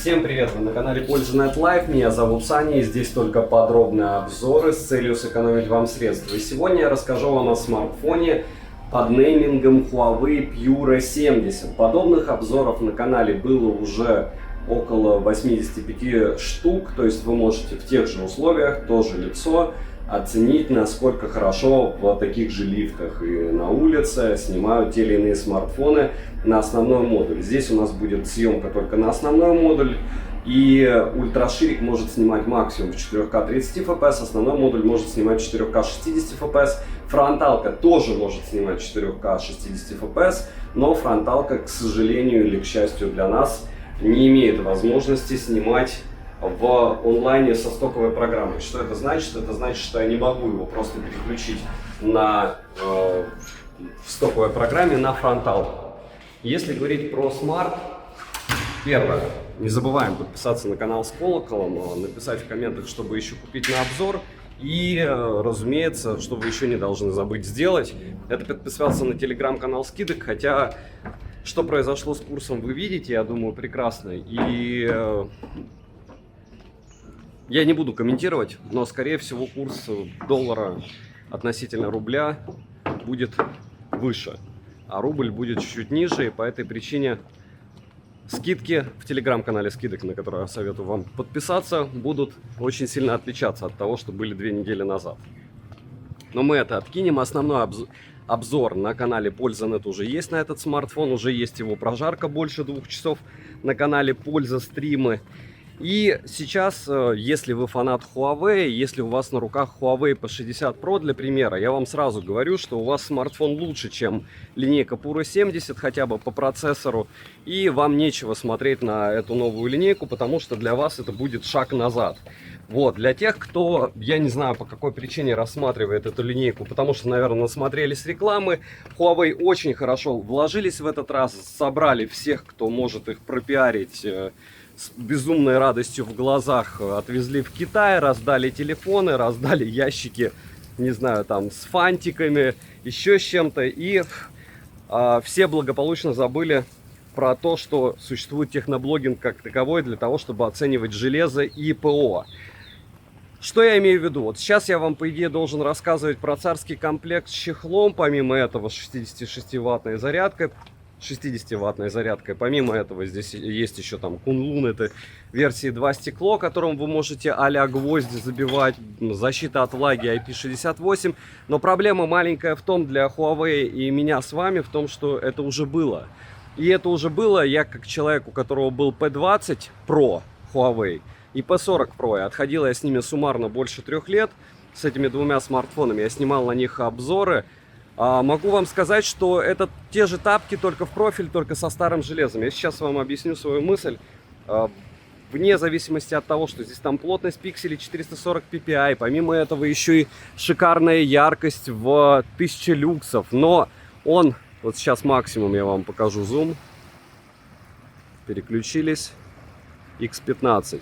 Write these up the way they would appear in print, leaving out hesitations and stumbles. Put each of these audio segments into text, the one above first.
Всем привет! Вы на канале Польза.нет Live. Меня зовут Саня, и здесь только подробные обзоры с целью сэкономить вам средства. И сегодня я расскажу вам о смартфоне под неймингом Huawei Pure 70. Подобных обзоров на канале было уже около 85 штук, то есть вы можете в тех же условиях, тоже лицо, оценить, насколько хорошо в таких же лифтах и на улице снимают те или иные смартфоны на основной модуль. Здесь у нас будет съемка только на основной модуль, и ультраширик может снимать максимум в 4К 30 FPS, основной модуль может снимать в 4К 60 FPS, фронталка тоже может снимать в 4К 60 FPS, но фронталка, к сожалению или к счастью для нас, не имеет возможности снимать в онлайне со стоковой программой. Что это значит? Это значит, что я не могу его просто переключить в стоковой программе на фронталку. Если говорить про смарт, первое, не забываем подписаться на канал с колоколом, написать в комментах, чтобы еще купить на обзор. И, разумеется, что вы еще не должны забыть сделать, это подписаться на телеграм-канал скидок, хотя что произошло с курсом вы видите, я думаю, прекрасно. И я не буду комментировать, но, скорее всего, курс доллара относительно рубля будет выше, а рубль будет чуть-чуть ниже, и по этой причине скидки в телеграм-канале скидок, на который я советую вам подписаться, будут очень сильно отличаться от того, что были 2 недели назад. Но мы это откинем. Основной обзор на канале Польза.нет уже есть на этот смартфон, уже есть его прожарка больше 2 часов на канале Польза стримы. И сейчас, если вы фанат Huawei, если у вас на руках Huawei P60 Pro, для примера, я вам сразу говорю, что у вас смартфон лучше, чем линейка Pure 70, хотя бы по процессору, и вам нечего смотреть на эту новую линейку, потому что для вас это будет шаг назад. Вот, для тех, кто, я не знаю, по какой причине рассматривает эту линейку, потому что, наверное, насмотрелись рекламы, Huawei очень хорошо вложились в этот раз, собрали всех, кто может их пропиарить, с безумной радостью в глазах отвезли в Китай, раздали телефоны, раздали ящики, не знаю, там с фантиками, еще с чем-то. И все благополучно забыли про то, что существует техноблогинг как таковой для того, чтобы оценивать железо и ПО. Что я имею в виду? Вот сейчас я вам, по идее, должен рассказывать про царский комплект с чехлом, помимо этого 66-ваттной зарядкой. 60-ваттной зарядкой. Помимо этого здесь есть еще там Kunlun, это версии 2 стекло, которым вы можете а-ля гвозди забивать, защита от влаги IP68. Но проблема маленькая в том для Huawei и меня с вами в том, что это уже было. И это уже было, я как человек, у которого был P20 Pro Huawei и P40 Pro, и отходил я с ними суммарно больше 3 лет, с этими 2 смартфонами, я снимал на них обзоры. Могу вам сказать, что это те же тапки, только в профиль, только со старым железом. Я сейчас вам объясню свою мысль. Вне зависимости от того, что здесь там плотность пикселей 440 ppi, помимо этого еще и шикарная яркость в 1000 люксов. Но он, вот сейчас максимум я вам покажу зум. Переключились. X15.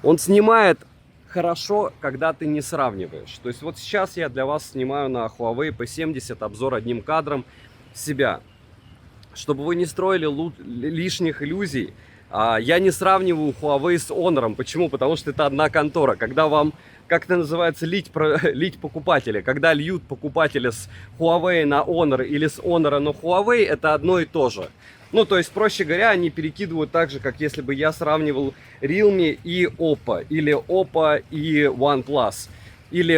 Он снимает хорошо, когда ты не сравниваешь. То есть вот сейчас я для вас снимаю на Huawei P70 обзор одним кадром себя. Чтобы вы не строили лишних иллюзий, я не сравниваю Huawei с Honor. Почему? Потому что это одна контора. Когда вам, как это называется, лить покупателя. Когда льют покупателя с Huawei на Honor или с Honor на Huawei, это одно и то же. Ну, то есть, проще говоря, они перекидывают так же, как если бы я сравнивал Realme и Oppo, или Oppo и OnePlus, или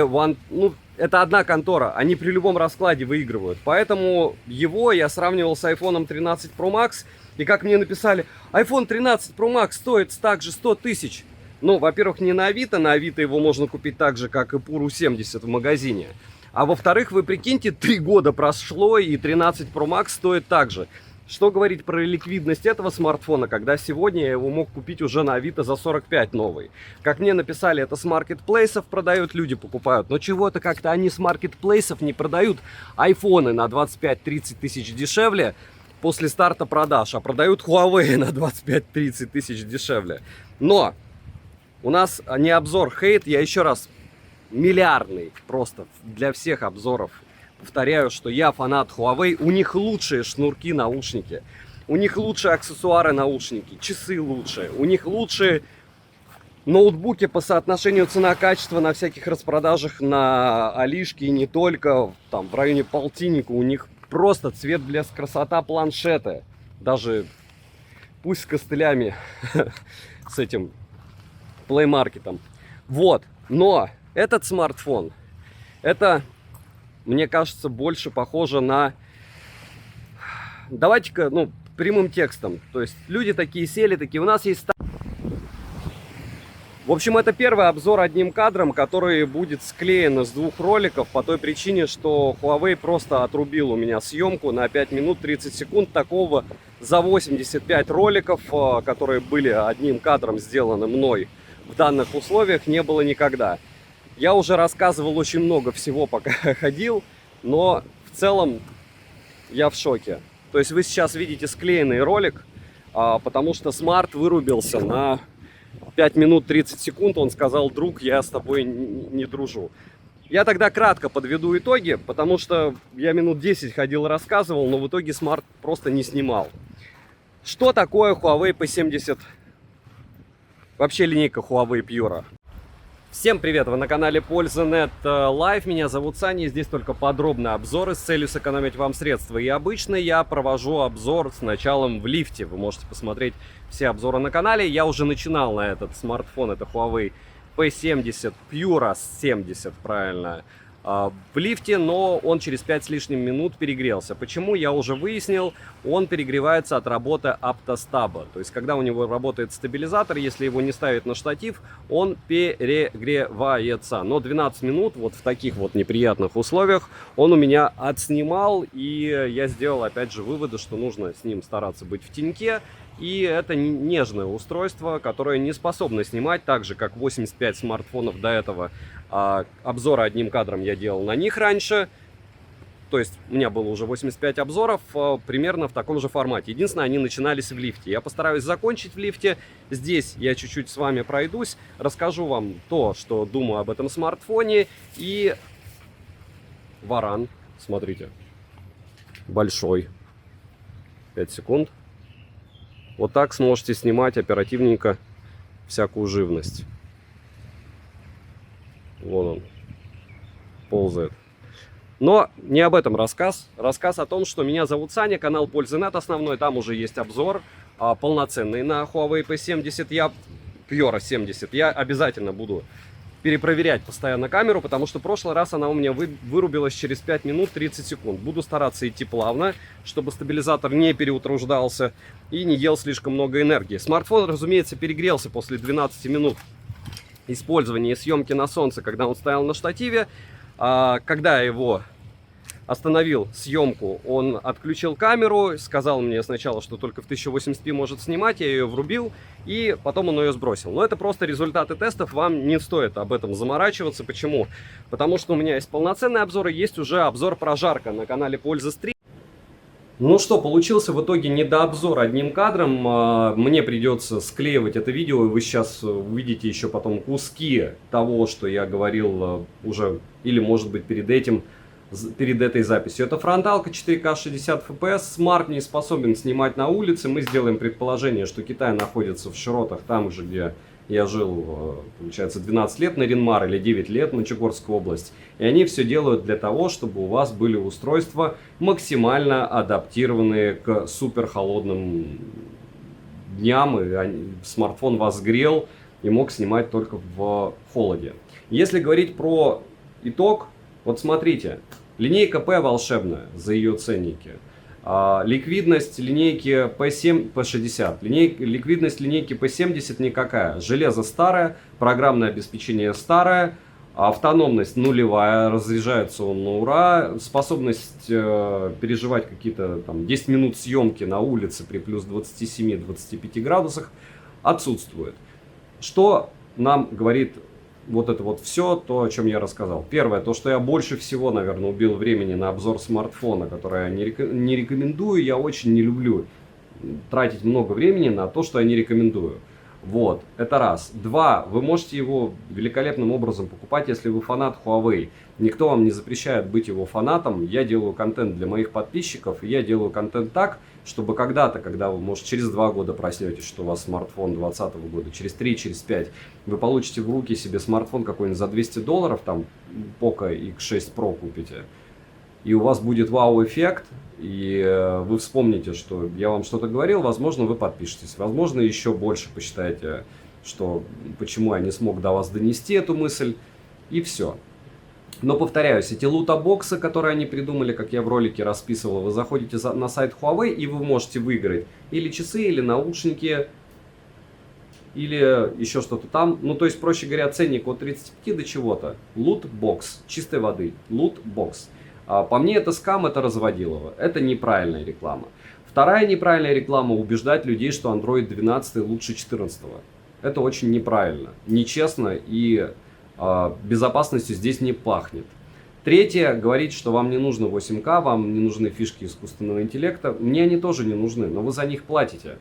ну, это одна контора, они при любом раскладе выигрывают. Поэтому его я сравнивал с iPhone 13 Pro Max, и как мне написали, iPhone 13 Pro Max стоит также 100 тысяч. Ну, во-первых, не на Авито его можно купить так же, как и Pure 70 в магазине. А во-вторых, вы прикиньте, 3 года прошло, и 13 Pro Max стоит так же. Что говорить про ликвидность этого смартфона, когда сегодня я его мог купить уже на Авито за 45 новый. Как мне написали, это с маркетплейсов продают, люди покупают. Но чего-то как-то они с маркетплейсов не продают айфоны на 25-30 тысяч дешевле после старта продаж, а продают Huawei на 25-30 тысяч дешевле. Но у нас не обзор хейт, я еще раз, миллиардный просто для всех обзоров. Повторяю, что я фанат Huawei, у них лучшие шнурки, наушники. у них лучшие аксессуары, наушники, часы лучше, у них лучшие ноутбуки по соотношению цена-качество на всяких распродажах на Алишке и не только, там в районе полтинника. У них просто цвет, блеск, красота, планшеты, даже пусть с костылями, с этим плеймаркетом. Вот, но этот смартфон, это, мне кажется, больше похоже на, давайте-ка, ну, прямым текстом, то есть люди такие сели, такие, у нас есть... В общем, это первый обзор одним кадром, который будет склеен из двух роликов по той причине, что Huawei просто отрубил у меня съемку на 5 минут 30 секунд. Такого за 85 роликов, которые были одним кадром сделаны мной в данных условиях, не было никогда. Я уже рассказывал очень много всего, пока ходил, но в целом я в шоке. То есть вы сейчас видите склеенный ролик, потому что Смарт вырубился на 5 минут 30 секунд. Он сказал: друг, я с тобой не дружу. Я тогда кратко подведу итоги, потому что я минут 10 ходил и рассказывал, но в итоге Смарт просто не снимал. Что такое Huawei P70? Вообще линейка Huawei Pure. Всем привет, вы на канале Польза.нет Live, меня зовут Саня, и здесь только подробные обзоры с целью сэкономить вам средства. И обычно я провожу обзор с началом в лифте, вы можете посмотреть все обзоры на канале. Я уже начинал на этот смартфон, это Huawei P70 Pure 70, правильно, в лифте, но он через 5 с лишним минут перегрелся. Почему? Я уже выяснил, он перегревается от работы оптостаба. То есть, когда у него работает стабилизатор, если его не ставить на штатив, он перегревается. Но 12 минут вот в таких вот неприятных условиях он у меня отснимал, и я сделал опять же выводы, что нужно с ним стараться быть в теньке. И это нежное устройство, которое не способно снимать, так же как 85 смартфонов до этого. Обзоры одним кадром я делал на них раньше. То есть у меня было уже 85 обзоров примерно в таком же формате. Единственное, они начинались в лифте. Я постараюсь закончить в лифте. Здесь я чуть-чуть с вами пройдусь, расскажу вам то, что думаю об этом смартфоне. И варан, смотрите, большой. 5 секунд. Вот так сможете снимать оперативненько всякую живность. Вон он, ползает. Но не об этом рассказ. Рассказ о том, что меня зовут Саня, канал Польза.нет основной. Там уже есть обзор полноценный на Huawei P70. Pure 70. Я обязательно буду перепроверять постоянно камеру, потому что в прошлый раз она у меня вырубилась через 5 минут 30 секунд. Буду стараться идти плавно, чтобы стабилизатор не переутруждался и не ел слишком много энергии. Смартфон, разумеется, перегрелся после 12 минут использования и съемки на солнце, когда он стоял на штативе. Когда я его остановил съемку, он отключил камеру, сказал мне сначала, что только в 1080p может снимать, я ее врубил, и потом он ее сбросил. Но это просто результаты тестов, вам не стоит об этом заморачиваться. Почему? Потому что у меня есть полноценный обзор, и есть уже обзор прожарка на канале Польза Стрим. Ну что, получился в итоге недообзор одним кадром. Мне придется склеивать это видео, и вы сейчас увидите еще потом куски того, что я говорил уже, или может быть перед этой записью. Это фронталка 4К 60 FPS. Смарт не способен снимать на улице. Мы сделаем предположение, что Китай находится в широтах, там же, где я жил, получается, 12 лет на Ринмар или 9 лет на Чегорскую область. И они все делают для того, чтобы у вас были устройства максимально адаптированные к супер холодным дням. И смартфон вас грел и мог снимать только в холоде. Если говорить про итог, вот смотрите, линейка P волшебная за ее ценники. Ликвидность линейки P60, ликвидность линейки P70 никакая. Железо старое, программное обеспечение старое, автономность нулевая, разряжается он на ура, способность переживать какие-то там 10 минут съемки на улице при плюс 27-25 градусах отсутствует. Что нам говорит вот это вот все, то, о чем я рассказал. Первое, то, что я больше всего, наверное, убил времени на обзор смартфона, который я не рекомендую, я очень не люблю тратить много времени на то, что я не рекомендую. Вот, это раз. Два, вы можете его великолепным образом покупать, если вы фанат Huawei. Никто вам не запрещает быть его фанатом. Я делаю контент для моих подписчиков, и я делаю контент так, чтобы когда-то, когда вы, может, через 2 года проснетесь, что у вас смартфон 2020 года, через 3, через 5, вы получите в руки себе смартфон какой-нибудь за $200, там, Poco X6 Pro купите, и у вас будет вау-эффект, и вы вспомните, что я вам что-то говорил, возможно, вы подпишетесь, возможно, еще больше посчитаете, что почему я не смог до вас донести эту мысль, и все. Но повторяюсь, эти лута-боксы, которые они придумали, как я в ролике расписывал, вы заходите на сайт Huawei, и вы можете выиграть или часы, или наушники, или еще что-то там. Ну, то есть, проще говоря, ценник от 35 до чего-то. Лут-бокс, чистой воды, лут-бокс. По мне это скам, это разводилово, это неправильная реклама. Вторая неправильная реклама — убеждать людей, что Android 12 лучше 14. Это очень неправильно, нечестно, и безопасностью здесь не пахнет. Третье, говорить, что вам не нужно 8К, вам не нужны фишки искусственного интеллекта. Мне они тоже не нужны, но вы за них платите.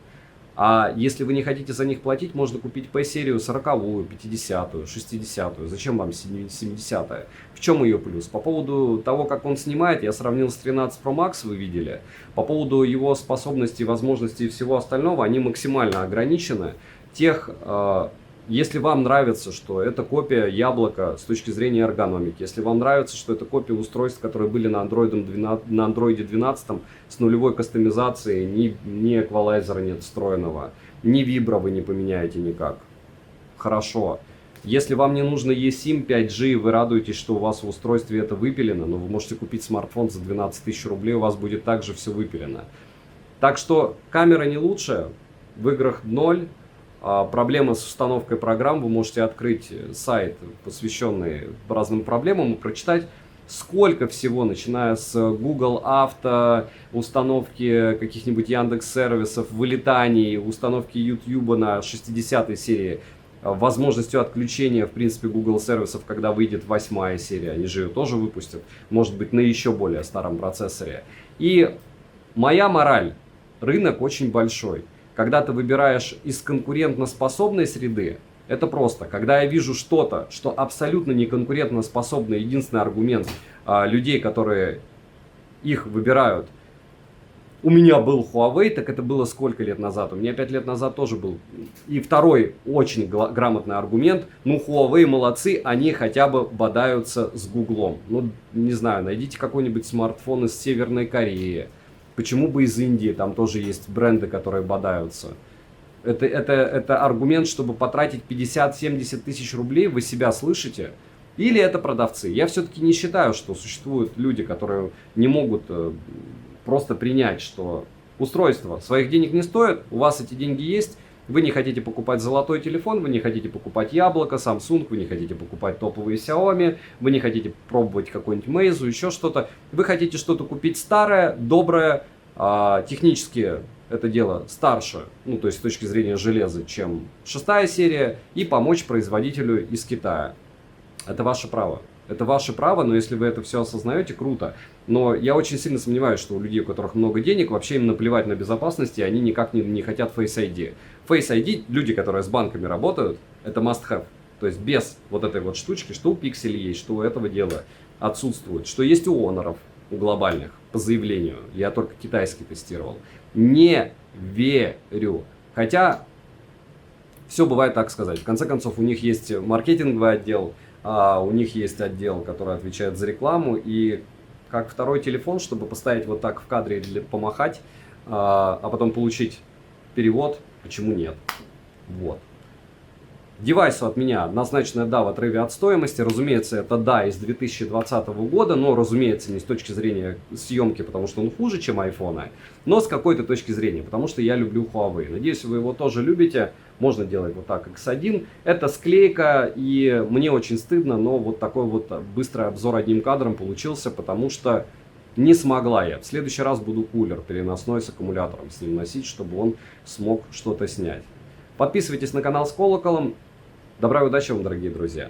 А если вы не хотите за них платить, можно купить P-серию 40-ю, 50-ю, 60-ю. Зачем вам 70-я? В чем ее плюс? По поводу того, как он снимает, я сравнил с 13 Pro Max, вы видели. По поводу его способностей, возможностей и всего остального, они максимально ограничены. Если вам нравится, что это копия яблока с точки зрения эргономики, если вам нравится, что это копия устройств, которые были на Android 12 с нулевой кастомизацией, ни эквалайзера нет встроенного, ни вибро вы не поменяете никак. Хорошо. Если вам не нужно eSIM 5G, вы радуетесь, что у вас в устройстве это выпилено, но вы можете купить смартфон за 12 тысяч рублей, у вас будет также все выпилено. Так что камера не лучшая, в играх 0. Проблема с установкой программ, вы можете открыть сайт, посвященный разным проблемам, и прочитать, сколько всего, начиная с Google Авто, установки каких-нибудь Яндекс-сервисов, вылетаний, установки YouTube на 60-й серии, возможностью отключения, в принципе, Google сервисов, когда выйдет 8-я серия, они же ее тоже выпустят, может быть, на еще более старом процессоре. И моя мораль: рынок очень большой. Когда ты выбираешь из конкурентоспособной среды, это просто. Когда я вижу что-то, что абсолютно не конкурентоспособно, единственный аргумент людей, которые их выбирают. У меня был Huawei, так это было сколько лет назад? У меня 5 лет назад тоже был. И второй очень грамотный аргумент: ну, Huawei молодцы, они хотя бы бодаются с Гуглом. Ну, не знаю, найдите какой-нибудь смартфон из Северной Кореи. Почему бы из Индии, там тоже есть бренды, которые бодаются. Это аргумент, чтобы потратить 50-70 тысяч рублей, вы себя слышите? Или это продавцы? Я все-таки не считаю, что существуют люди, которые не могут просто принять, что устройство своих денег не стоит, у вас эти деньги есть, вы не хотите покупать золотой телефон, вы не хотите покупать яблоко, Samsung, вы не хотите покупать топовые Xiaomi, вы не хотите пробовать какой-нибудь Meizu, еще что-то. Вы хотите что-то купить старое, доброе, технически это дело старше, ну то есть с точки зрения железа, чем 6-я серия, и помочь производителю из Китая. Это ваше право. Это ваше право, но если вы это все осознаете, круто. Но я очень сильно сомневаюсь, что у людей, у которых много денег, вообще им наплевать на безопасность, и они никак не хотят Face ID. Face ID, люди, которые с банками работают, это must have. То есть без вот этой вот штучки, что у Pixel есть, что у этого дела отсутствует, что есть у Honor, у глобальных, по заявлению. Я только китайский тестировал. Не верю. Хотя все бывает, так сказать. В конце концов, у них есть маркетинговый отдел, у них есть отдел, который отвечает за рекламу, и как второй телефон, чтобы поставить вот так в кадре или помахать, а потом получить перевод, почему нет? Вот. Девайсу от меня однозначно да в отрыве от стоимости. Разумеется, это да из 2020 года, но, разумеется, не с точки зрения съемки, потому что он хуже, чем айфоны, но с какой-то точки зрения, потому что я люблю Huawei. Надеюсь, вы его тоже любите. Можно делать вот так, X1. Это склейка, и мне очень стыдно, но вот такой вот быстрый обзор одним кадром получился, потому что не смогла я. В следующий раз буду кулер переносной с аккумулятором с ним носить, чтобы он смог что-то снять. Подписывайтесь на канал с колоколом. Добра и удачи вам, дорогие друзья!